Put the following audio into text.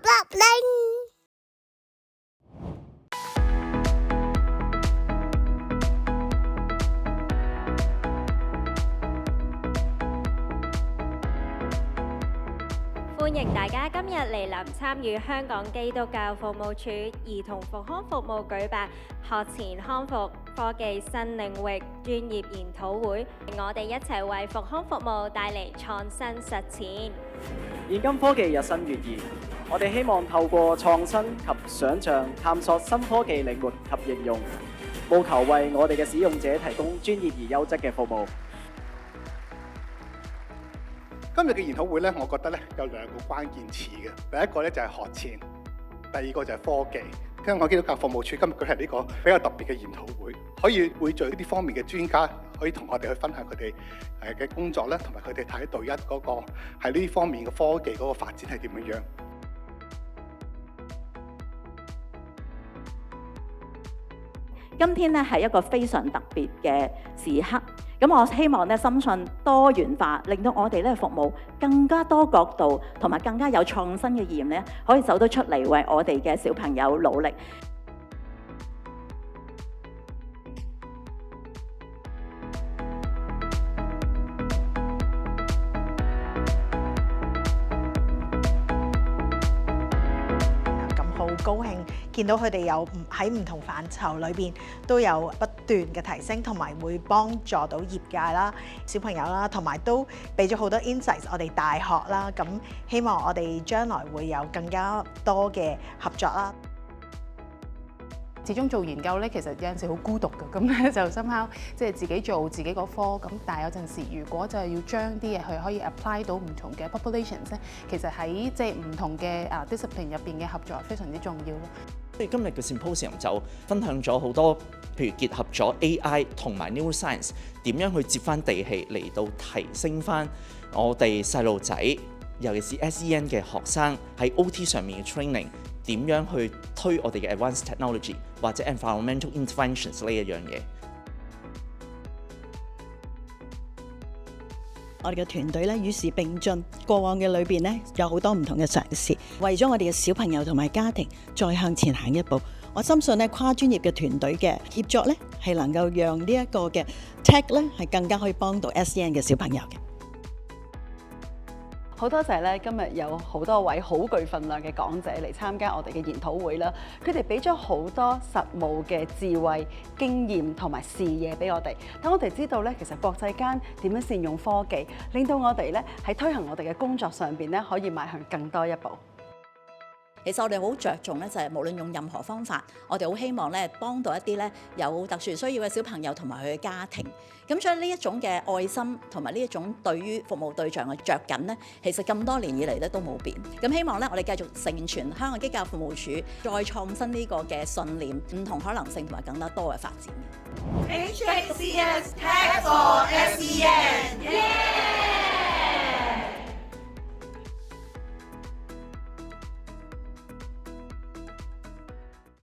粒鈴。歡迎大家今日嚟臨參與香港基督教服務處兒童復康服務舉辦學前康復科技新領域專業研討會，我哋一齊為復康服務帶嚟創新實踐。現今科技日新月異，我哋希望透過創新及想像，探索新科技領域及應用，務求為我哋嘅使用者提供專業而優質嘅服務。今日嘅研討會咧，我覺得咧有兩個關鍵詞嘅。第一個咧就係學前，第二個就係科技。香港基督教服務處今日舉行呢個比較特別嘅研討會，可以匯聚呢啲方面嘅專家，可以同我哋去分享佢哋嘅工作咧，同埋佢哋睇到嗰個喺呢方面嘅科技嗰個發展係點樣樣。今天咧係一個非常特別嘅時刻。咁我希望咧，深信多元化，令到我哋咧服務更加多角度，同埋更加有創新嘅意念咧，可以走得出嚟，為我哋嘅小朋友努力。好高興見到佢哋有喺唔同範疇裏邊都有不斷嘅提升，同埋會幫助到業界啦、小朋友啦，同埋都俾咗好多 insights 我哋大學啦。咁希望我哋將來會有更加多嘅合作啦。始終做研究咧，其實有陣時好孤獨嘅，咁咧就somehow即係自己做自己個科，咁但係有陣時如果就係要將啲嘢去可以 apply 到唔同嘅 populations 咧，其實喺即係唔同嘅discipline 入邊嘅合作係非常之重要咯。今日嘅 symposium 就分享咗好多，譬如結合咗 AI 同埋 neuroscience 點樣去接翻地氣嚟到提升翻我哋細路仔，尤其是 SEN 嘅學生喺 OT 上面嘅 training。點樣去推我哋嘅 advanced technology 或者 environmental interventions 呢一樣嘢？我哋嘅團隊咧與時並進，過往嘅裏邊咧有好多唔同嘅嘗試，為咗我哋嘅小朋友同埋家庭再向前行一步。我深信咧跨專業嘅團隊嘅協作咧係能夠讓呢一個嘅 tech 咧係更加可以幫到 SEN 嘅小朋友嘅。好多謝咧，今日有好多位好具份量嘅講者嚟參加我哋嘅研討會啦。佢哋俾咗好多實務嘅智慧、經驗同埋視野俾我哋，等我哋知道咧，其實國際間點樣善用科技，令到我哋咧喺推行我哋嘅工作上邊咧，可以邁向更多一步。其實我哋好着重咧，就係無論用任何方法，我哋好希望咧幫到一啲咧有特殊需要嘅小朋友同埋佢嘅家庭。咁所以呢一種嘅愛心同埋呢一種對於服務對象嘅着緊咧，其實咁多年以嚟咧都冇變。咁希望咧我哋繼續承傳香港基督教服務處再創新呢個嘅信念，唔同可能性同埋更加多嘅發展。HKCS Tech for